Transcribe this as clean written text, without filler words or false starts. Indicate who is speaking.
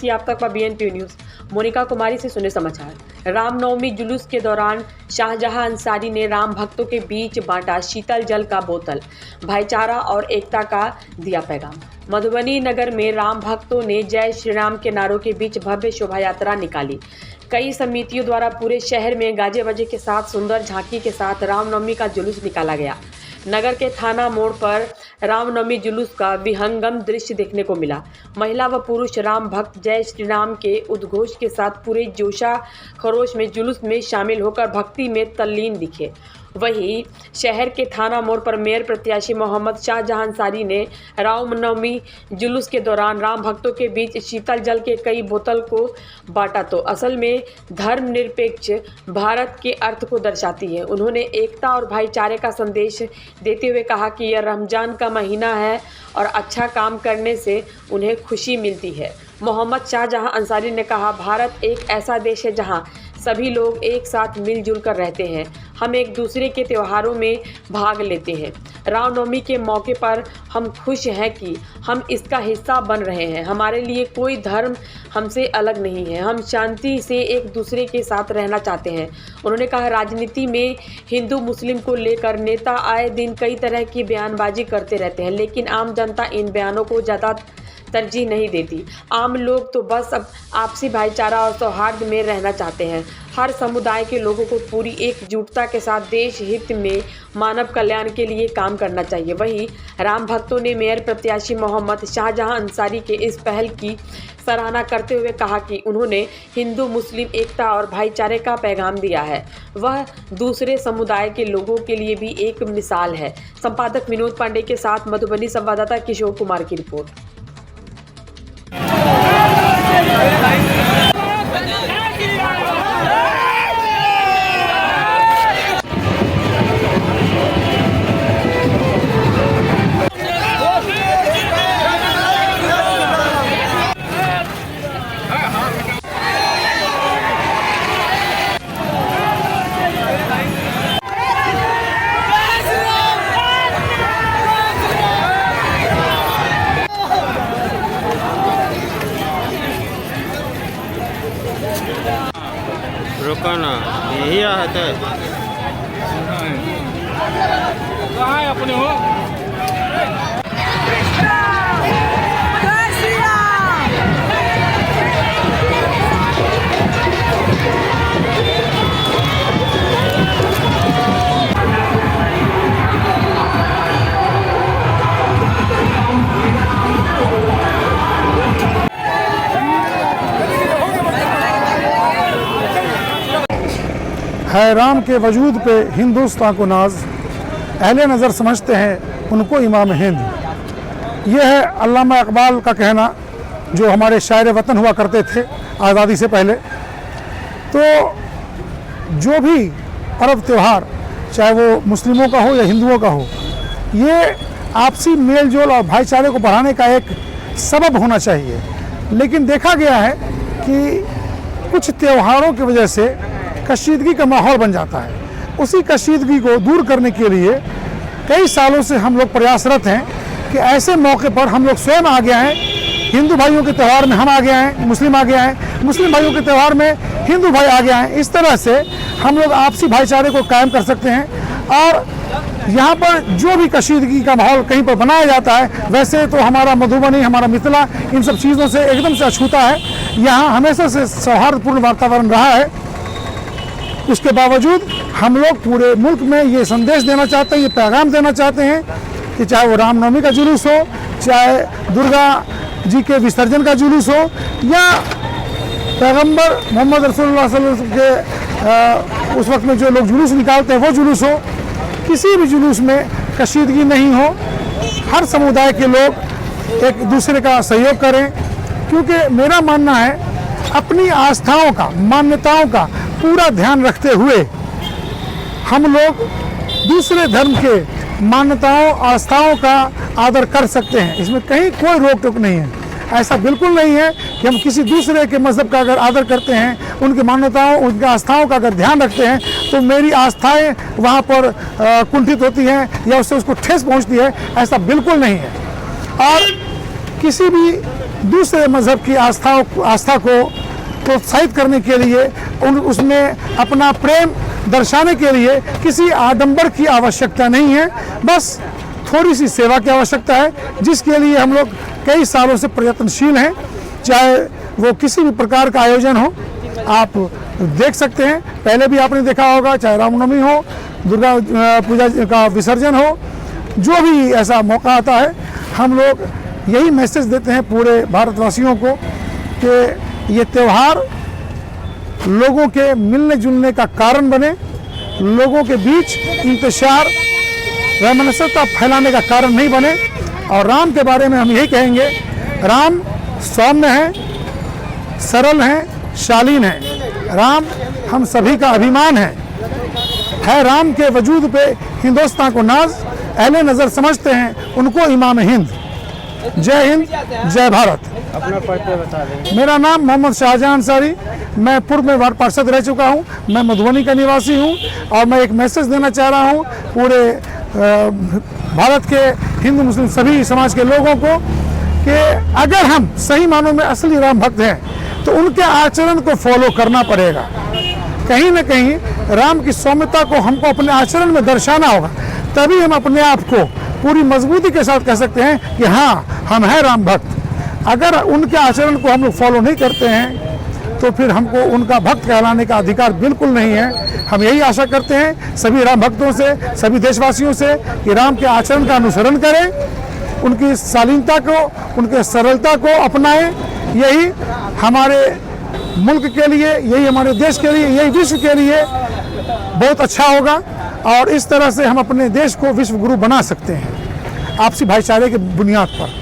Speaker 1: देखिए आप तक BNP न्यूज़। मोनिका कुमारी से सुने समाचार। रामनवमी जुलूस के दौरान शाहजहां अंसारी ने राम भक्तों के बीच बांटा शीतल जल का बोतल, भाईचारा और एकता का दिया पैगाम। मधुबनी नगर में राम भक्तों ने जय श्री राम के नारों के बीच भव्य शोभा यात्रा निकाली। कई समितियों द्वारा पूरे शहर में गाजे बजे के साथ सुंदर झांकी के साथ रामनवमी का जुलूस निकाला गया। नगर के थाना मोड़ पर रामनवमी जुलूस का विहंगम दृश्य देखने को मिला। महिला व पुरुष राम भक्त जय श्री राम के उद्घोष के साथ पूरे जोशा खरोश में जुलूस में शामिल होकर भक्ति में तल्लीन दिखे। वहीं शहर के थाना मोड़ पर मेयर प्रत्याशी मोहम्मद शाहजहां अंसारी ने रामनवमी जुलूस के दौरान राम भक्तों के बीच शीतल जल के कई बोतल को बांटा तो असल में धर्मनिरपेक्ष भारत के अर्थ को दर्शाती है। उन्होंने एकता और भाईचारे का संदेश देते हुए कहा कि यह रमजान का महीना है और अच्छा काम करने से उन्हें खुशी मिलती है। मोहम्मद शाहजहां अंसारी ने कहा, भारत एक ऐसा देश है जहां सभी लोग एक साथ मिलजुल कर रहते हैं। हम एक दूसरे के त्योहारों में भाग लेते हैं। रामनवमी के मौके पर हम खुश हैं कि हम इसका हिस्सा बन रहे हैं। हमारे लिए कोई धर्म हमसे अलग नहीं है। हम शांति से एक दूसरे के साथ रहना चाहते हैं। उन्होंने कहा, राजनीति में हिंदू मुस्लिम को लेकर नेता आए दिन कई तरह की बयानबाजी करते रहते हैं, लेकिन आम जनता इन बयानों को ज़्यादा तरजीह नहीं देती। आम लोग तो बस अब आपसी भाईचारा और सौहार्द में रहना चाहते हैं। हर समुदाय के लोगों को पूरी एकजुटता के साथ देश हित में मानव कल्याण के लिए काम करना चाहिए। वहीं राम भक्तों ने मेयर प्रत्याशी मोहम्मद शाहजहां अंसारी के इस पहल की सराहना करते हुए कहा कि उन्होंने हिंदू मुस्लिम एकता और भाईचारे का पैगाम दिया है। वह दूसरे समुदाय के लोगों के लिए भी एक मिसाल है। संपादक विनोद पांडे के साथ मधुबनी संवाददाता किशोर कुमार की रिपोर्ट।
Speaker 2: रुकना यही है कहाँ है अपने हो।
Speaker 3: है राम के वजूद पे हिंदुस्तान को नाज, अहले नज़र समझते हैं उनको इमाम हिंद। ये है अल्लामा इकबाल का कहना, जो हमारे शायर वतन हुआ करते थे आज़ादी से पहले। तो जो भी पर्व त्यौहार, चाहे वो मुस्लिमों का हो या हिंदुओं का हो, ये आपसी मेल जोल और भाईचारे को बढ़ाने का एक सबब होना चाहिए। लेकिन देखा गया है कि कुछ त्योहारों की वजह से कशीदगी का माहौल बन जाता है। उसी कशीदगी को दूर करने के लिए कई सालों से हम लोग प्रयासरत हैं कि ऐसे मौके पर हम लोग स्वयं आ गए हैं। हिंदू भाइयों के त्यौहार में हम आ गए हैं, मुस्लिम आ गए हैं, मुस्लिम भाइयों के त्यौहार में हिंदू भाई आ गए हैं। इस तरह से हम लोग आपसी भाईचारे को कायम कर सकते हैं। और यहाँ पर जो भी कशीदगी का माहौल कहीं पर बनाया जाता है, वैसे तो हमारा मधुबनी, हमारा मिथिला इन सब चीज़ों से एकदम से अछूता है। यहाँ हमेशा से सौहार्दपूर्ण वातावरण रहा है। उसके बावजूद हम लोग पूरे मुल्क में ये संदेश देना चाहते हैं, ये पैगाम देना चाहते हैं कि चाहे वो रामनवमी का जुलूस हो, चाहे दुर्गा जी के विसर्जन का जुलूस हो, या पैगंबर मोहम्मद रसूलुल्लाह सल्लल्लाहु अलैहि वसल्लम के उस वक्त में जो लोग जुलूस निकालते हैं वो जुलूस हो, किसी भी जुलूस में कशीदगी नहीं हो। हर समुदाय के लोग एक दूसरे का सहयोग करें, क्योंकि मेरा मानना है अपनी आस्थाओं का, मान्यताओं का पूरा ध्यान रखते हुए हम लोग दूसरे धर्म के मान्यताओं, आस्थाओं का आदर कर सकते हैं। इसमें कहीं कोई रोक टोक नहीं है। ऐसा बिल्कुल नहीं है कि हम किसी दूसरे के मज़हब का अगर आदर करते हैं, उनकी मान्यताओं, उनकी आस्थाओं का अगर ध्यान रखते हैं, तो मेरी आस्थाएं वहाँ पर कुंठित होती हैं या उससे उसको ठेस पहुँचती है। ऐसा बिल्कुल नहीं है। और किसी भी दूसरे मज़हब की आस्था को प्रोत्साहित करने के लिए, उसमें अपना प्रेम दर्शाने के लिए किसी आडंबर की आवश्यकता नहीं है, बस थोड़ी सी सेवा की आवश्यकता है, जिसके लिए हम लोग कई सालों से प्रयत्नशील हैं। चाहे वो किसी भी प्रकार का आयोजन हो, आप देख सकते हैं, पहले भी आपने देखा होगा, चाहे रामनवमी हो, दुर्गा पूजा का विसर्जन हो, जो भी ऐसा मौका आता है, हम लोग यही मैसेज देते हैं पूरे भारतवासियों को कि ये त्यौहार लोगों के मिलने जुलने का कारण बने, लोगों के बीच इंतशार वैमनस्यता फैलाने का कारण नहीं बने। और राम के बारे में हम यही कहेंगे, राम सौम्य हैं, सरल हैं, शालीन हैं। राम हम सभी का अभिमान है राम के वजूद पे हिंदुस्तान को नाज, अहले नज़र समझते हैं उनको इमाम हिंद। जय हिंद, जय भारत।
Speaker 2: अपना परिचय बता दें।
Speaker 3: मेरा नाम मोहम्मद शाहजहां अंसारी, मैं पूर्व में वार्ड पार्षद रह चुका हूं, मैं मधुबनी का निवासी हूं और मैं एक मैसेज देना चाह रहा हूं पूरे भारत के हिंदू मुस्लिम सभी समाज के लोगों को कि अगर हम सही मानों में असली राम भक्त हैं तो उनके आचरण को फॉलो करना पड़ेगा। कहीं ना कहीं राम की सौम्यता को हमको अपने आचरण में दर्शाना होगा, तभी हम अपने आप को पूरी मजबूती के साथ कह सकते हैं कि हाँ, हम हैं राम भक्त। अगर उनके आचरण को हम लोग फॉलो नहीं करते हैं तो फिर हमको उनका भक्त कहलाने का अधिकार बिल्कुल नहीं है। हम यही आशा करते हैं सभी राम भक्तों से, सभी देशवासियों से कि राम के आचरण का अनुसरण करें, उनकी शालीनता को, उनके सरलता को अपनाएं। यही हमारे मुल्क के लिए, यही हमारे देश के लिए, यही विश्व के लिए बहुत अच्छा होगा और इस तरह से हम अपने देश को विश्व गुरु बना सकते हैं, आपसी भाईचारे की बुनियाद पर।